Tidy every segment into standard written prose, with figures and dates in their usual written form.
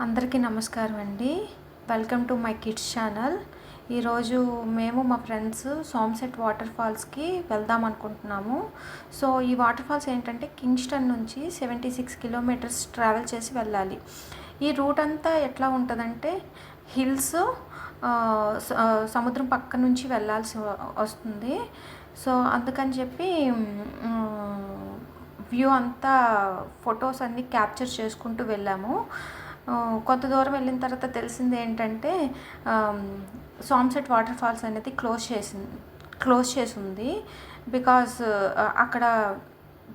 అందరికీ నమస్కారం అండి. Welcome to my kids channel. ఈరోజు మేము మా ఫ్రెండ్స్ సోమశెట్ వాటర్ ఫాల్స్కి వెళ్దాం అనుకుంటున్నాము. సో ఈ వాటర్ ఫాల్స్ ఏంటంటే కింగ్స్టన్ నుంచి 76 కిలోమీటర్స్ ట్రావెల్ చేసి వెళ్ళాలి. ఈ రూట్ అంతా ఎట్లా ఉంటుందంటే హిల్స్, సముద్రం పక్క నుంచి వెళ్ళాల్సి వస్తుంది. సో అందుకని చెప్పి వ్యూ అంతా ఫొటోస్ అన్నీ క్యాప్చర్ చేసుకుంటూ వెళ్ళాము. కొంత దూరం వెళ్ళిన తర్వాత తెలిసింది ఏంటంటే సోమశెట్ వాటర్ ఫాల్స్ అనేది క్లోజ్ చేసి ఉంది. బికాజ్ అక్కడ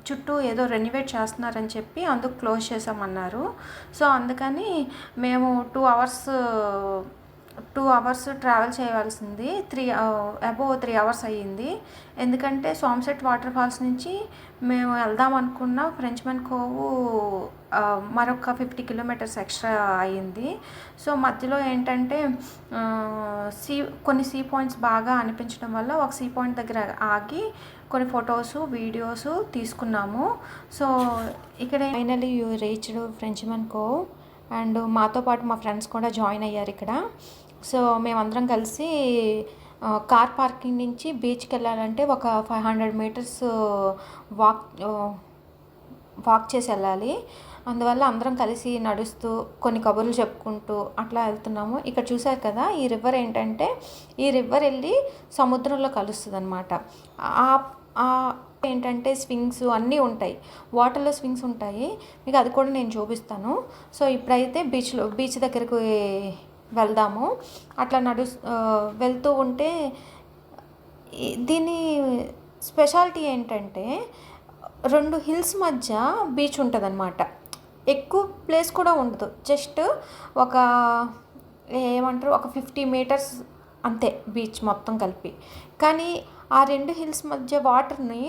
చుట్టూ ఏదో రెనోవేట్ చేస్తున్నారని చెప్పి అందుకు క్లోజ్ చేసామన్నారు. సో అందుకని మేము 2 అవర్స్ ట్రావెల్ చేయవలసింది. అబోవ్ 3 అవర్స్ అయ్యింది. ఎందుకంటే సోమశెట్ వాటర్ ఫాల్స్ నుంచి మేము వెళ్దాం అనుకున్న ఫ్రెంచ్మన్ కోవు మరొక 50 కిలోమీటర్స్ ఎక్స్ట్రా అయ్యింది. సో మధ్యలో ఏంటంటే కొన్ని సీ పాయింట్స్ బాగా అనిపించడం వల్ల ఒక సీ పాయింట్ దగ్గర ఆగి కొన్ని ఫొటోస్, వీడియోస్ తీసుకున్నాము. సో ఇక్కడ ఫైనల్లీ రీచ్డ్ ఫ్రెంచ్మన్ కోవ్ అండ్ మాతో పాటు మా ఫ్రెండ్స్ కూడా జాయిన్ అయ్యారు ఇక్కడ. సో మేమందరం కలిసి కార్ పార్కింగ్ నుంచి బీచ్కి వెళ్ళాలంటే ఒక 500 మీటర్స్ వాక్ చేసి వెళ్ళాలి. అందువల్ల అందరం కలిసి నడుస్తూ కొన్ని కబుర్లు చెప్పుకుంటూ అట్లా వెళ్తున్నాము. ఇక్కడ చూసారు కదా, ఈ రివర్ ఏంటంటే ఈ రివర్ వెళ్ళి సముద్రంలో కలుస్తుంది అనమాట. ఏంటంటే స్వింగ్స్ అన్నీ ఉంటాయి, వాటర్లో స్వింగ్స్ ఉంటాయి. మీకు అది కూడా నేను చూపిస్తాను. సో ఇప్పుడైతే బీచ్ దగ్గరకు వెళ్దాము. అట్లా వెళ్తూ ఉంటే దీని స్పెషాలిటీ ఏంటంటే 2 హిల్స్ మధ్య బీచ్ ఉంటుంది అనమాట. ఎక్కువ ప్లేస్ కూడా ఉండదు, జస్ట్ ఒక 50 మీటర్స్ అంతే బీచ్ మొత్తం కలిపి. కానీ ఆ 2 హిల్స్ మధ్య వాటర్ని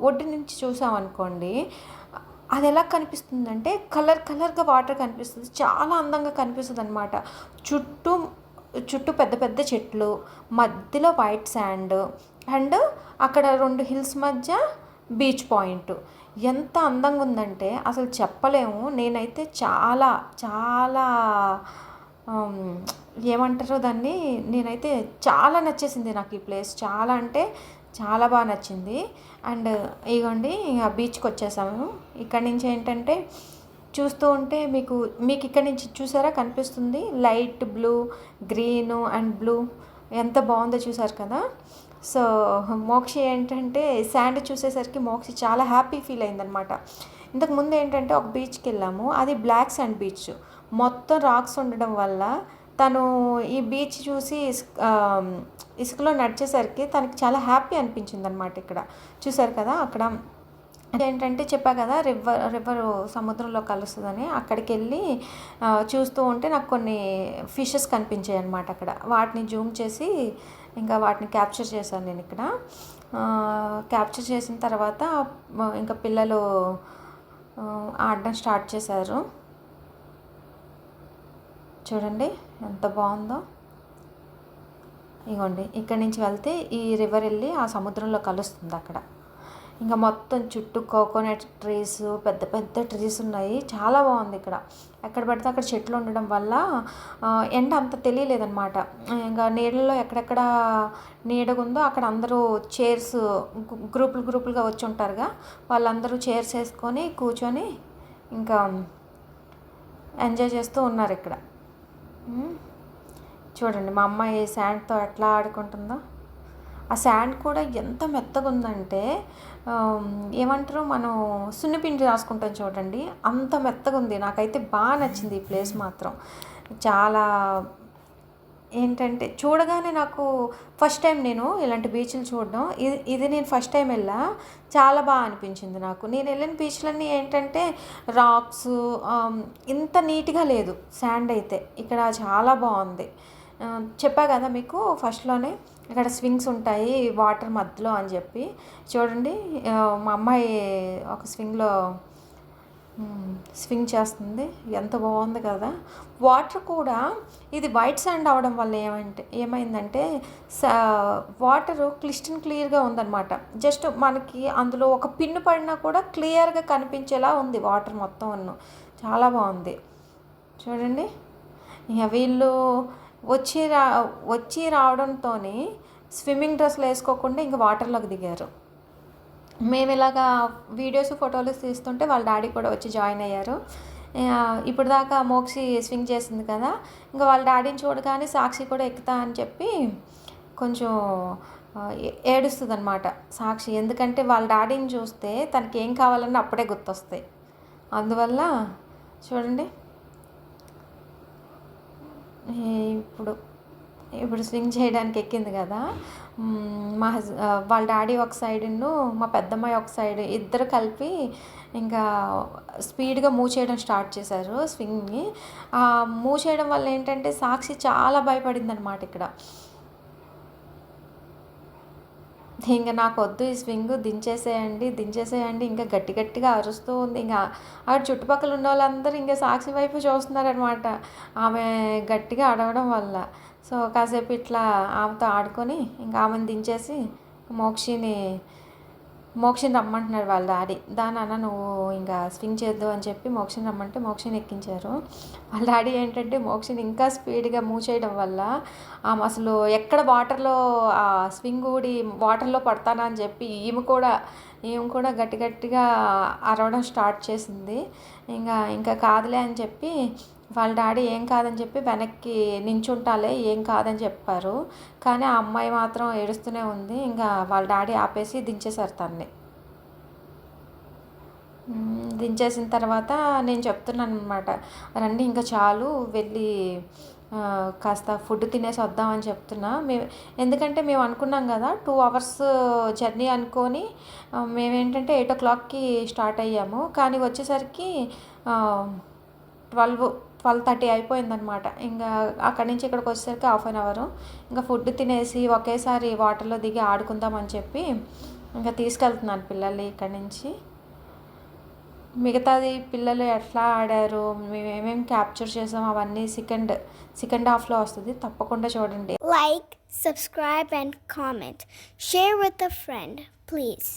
ఒడ్డు నుంచి చూసామనుకోండి, అది ఎలా కనిపిస్తుందంటే కలర్గా వాటర్ కనిపిస్తుంది. చాలా అందంగా కనిపిస్తుంది అనమాట. చుట్టూ పెద్ద పెద్ద చెట్లు, మధ్యలో వైట్ శాండ్ అండ్ అక్కడ 2 హిల్స్ మధ్య బీచ్ పాయింట్. ఎంత అందంగా ఉందంటే అసలు చెప్పలేము. నేనైతే చాలా చాలా ఏమంటారో దాన్ని, నేనైతే చాలా నచ్చేసింది నాకు ఈ ప్లేస్. చాలా అంటే చాలా బాగా నచ్చింది. అండ్ ఇగోండి ఆ బీచ్కి వచ్చేసాము. ఇక్కడ నుంచి ఏంటంటే చూస్తూ ఉంటే మీకు ఇక్కడ నుంచి చూసారా కనిపిస్తుంది light blue, green and blue. ఎంత బాగుందో చూసారు కదా. సో మోక్షి ఏంటంటే శాండ్ చూసేసరికి మోక్షి చాలా హ్యాపీ ఫీల్ అయిందనమాట. ఇంతకుముందు ఏంటంటే ఒక బీచ్కి వెళ్ళాము, అది బ్లాక్ శాండ్ బీచ్, మొత్తం రాక్స్ ఉండడం వల్ల తను ఈ బీచ్ చూసి ఇసుకలో నడిచేసరికి తనకి చాలా హ్యాపీ అనిపించింది అనమాట. ఇక్కడ చూసారు కదా, అక్కడ ఏంటంటే చెప్పా కదా రివర్ సముద్రంలో కలుస్తుందని. అక్కడికి వెళ్ళి చూస్తూ ఉంటే నాకు కొన్ని ఫిషెస్ కనిపించాయి అనమాట. అక్కడ వాటిని జూమ్ చేసి ఇంకా వాటిని క్యాప్చర్ చేశాను నేను ఇక్కడ. క్యాప్చర్ చేసిన తర్వాత ఇంకా పిల్లలు ఆడడం స్టార్ట్ చేశారు. చూడండి ఎంత బాగుందో. ఇగోండి ఇక్కడి నుంచి వెళ్తే ఈ రివర్ వెళ్ళి ఆ సముద్రంలో కలుస్తుంది అక్కడ. ఇంకా మొత్తం చుట్టూ కోకోనట్ ట్రీస్, పెద్ద పెద్ద ట్రీస్ ఉన్నాయి. చాలా బాగుంది ఇక్కడ. ఎక్కడ పడితే అక్కడ చెట్లు ఉండడం వల్ల ఎండ అంత తెలియలేదన్నమాట. ఇంకా నీళ్ళలో ఎక్కడెక్కడ నీడగుందో అక్కడ అందరూ చైర్స్ గ్రూపులుగా వచ్చి ఉంటారుగా, వాళ్ళందరూ చైర్స్ వేసుకొని కూర్చొని ఇంకా ఎంజాయ్ చేస్తూ ఉన్నారు ఇక్కడ. చూడండి మా అమ్మాయి శాండ్తో ఎట్లా ఆడుకుంటుందో. ఆ శాండ్ కూడా ఎంత మెత్తగా ఉందంటే ఏమంటారు, మనం సున్నిపిండి రాసుకుంటాం చూడండి, అంత మెత్తగా ఉంది. నాకైతే బాగా నచ్చింది ఈ ప్లేస్ మాత్రం. చాలా ఏంటంటే చూడగానే నాకు ఫస్ట్ టైం నేను ఇలాంటి బీచ్లు చూడడం, ఇది నేను ఫస్ట్ టైం వెళ్ళా. చాలా బాగా అనిపించింది నాకు. నేను వెళ్ళిన బీచ్లన్నీ ఏంటంటే రాక్స్, ఇంత నీట్గా లేదు శాండ్. అయితే ఇక్కడ చాలా బాగుంది. చెప్పా కదా మీకు ఫస్ట్లోనే ఇక్కడ స్వింగ్స్ ఉంటాయి వాటర్ మధ్యలో అని చెప్పి. చూడండి మా అమ్మాయి ఒక స్వింగ్ చేస్తుంది, ఎంత బాగుంది కదా. వాటర్ కూడా ఇది వైట్ శాండ్ అవడం వల్ల ఏమైందంటే వాటర్ క్లియర్గా ఉందన్నమాట. జస్ట్ మనకి అందులో ఒక పిన్ను పడినా కూడా క్లియర్గా కనిపించేలా ఉంది వాటర్ మొత్తం. చాలా బాగుంది. చూడండి. ఇక వీళ్ళు వచ్చి వచ్చి రావడంతోని స్విమ్మింగ్ డ్రెస్సులు వేసుకోకుండా ఇంక వాటర్లోకి దిగారు. మేము ఇలాగా వీడియోస్ ఫోటోలు తీస్తుంటే వాళ్ళ డాడీ కూడా వచ్చి జాయిన్ అయ్యారు. ఇప్పుడు దాకా మోక్షి స్వింగ్ చేసింది కదా, ఇంకా వాళ్ళ డాడీని చూడగానే సాక్షి కూడా ఎక్కుతా అని చెప్పి కొంచెం ఏడుస్తుంది అనమాట సాక్షి. ఎందుకంటే వాళ్ళ డాడీని చూస్తే తనకి ఏం కావాలన్నా అప్పుడే గుర్తొస్తాయి. అందువల్ల చూడండి, ఇప్పుడు ఇప్పుడు స్వింగ్ చేయడానికి ఎక్కింది కదా, వాళ్ళ డాడీ ఒక సైడును మా పెద్దమ్మాయి ఒక సైడ్ ఇద్దరు కలిపి ఇంకా స్పీడ్గా మూవ్ చేయడం స్టార్ట్ చేశారు స్వింగ్ని. మూవ్ చేయడం వల్ల ఏంటంటే సాక్షి చాలా భయపడింది అనమాట ఇక్కడ. ఇంక నాకు వద్దు ఈ స్వింగ్, దించేసేయండి ఇంకా గట్టి గట్టిగా అరుస్తూ ఉంది. ఇంకా అక్కడ చుట్టుపక్కల ఉన్న వాళ్ళందరూ ఇంకా సాక్షి వైపు చూస్తున్నారనమాట ఆమె గట్టిగా అడగడం వల్ల. సో కాసేపు ఇట్లా ఆమెతో ఆడుకొని ఇంకా ఆమెను దించేసి మోక్షిని రమ్మంటున్నాడు వాళ్ళ డాడీ. అన్న నువ్వు ఇంకా స్వింగ్ చేద్దు అని చెప్పి మోక్షిని రమ్మంటే మోక్షిని ఎక్కించారు. వాళ్ళ డాడీ ఏంటంటే మోక్షిని ఇంకా స్పీడ్గా మూవ్ చేయడం వల్ల ఆమె అసలు ఎక్కడ వాటర్లో ఆ స్వింగ్ ఊడి వాటర్లో పడతానా అని చెప్పి ఈమె కూడా గట్టి గట్టిగా అరవడం స్టార్ట్ చేసింది. ఇంకా కాదులే అని చెప్పి వాళ్ళ డాడీ ఏం కాదని చెప్పి వెనక్కి నించుంటాలే ఏం కాదని చెప్పారు. కానీ ఆ అమ్మాయి మాత్రం ఏడుస్తూనే ఉంది. ఇంకా వాళ్ళ డాడీ ఆపేసి దించేశారు తన్ని. దించేసిన తర్వాత నేను చెప్తున్నాను అనమాట, రండి ఇంకా చాలు వెళ్ళి కాస్త ఫుడ్ తినేసి వద్దామని చెప్తున్నా. ఎందుకంటే మేము అనుకున్నాం కదా 2 hours జర్నీ అనుకొని మేమేంటంటే 8 o'clockకి స్టార్ట్ అయ్యాము. కానీ వచ్చేసరికి 12:30 అయిపోయిందనమాట. ఇంకా అక్కడి నుంచి ఇక్కడికి వచ్చేసరికి 1/2 hour. ఇంకా ఫుడ్ తినేసి ఒకేసారి వాటర్లో దిగి ఆడుకుందామని చెప్పి ఇంకా తీసుకెళ్తున్నాను పిల్లల్ని ఇక్కడి నుంచి. మిగతాది పిల్లలు ఎట్లా ఆడారు, మేము ఏమేమి క్యాప్చర్ చేసాం అవన్నీ సెకండ్ హాఫ్లో వస్తుంది, తప్పకుండా చూడండి. Like, subscribe and comment. Share with a friend, please.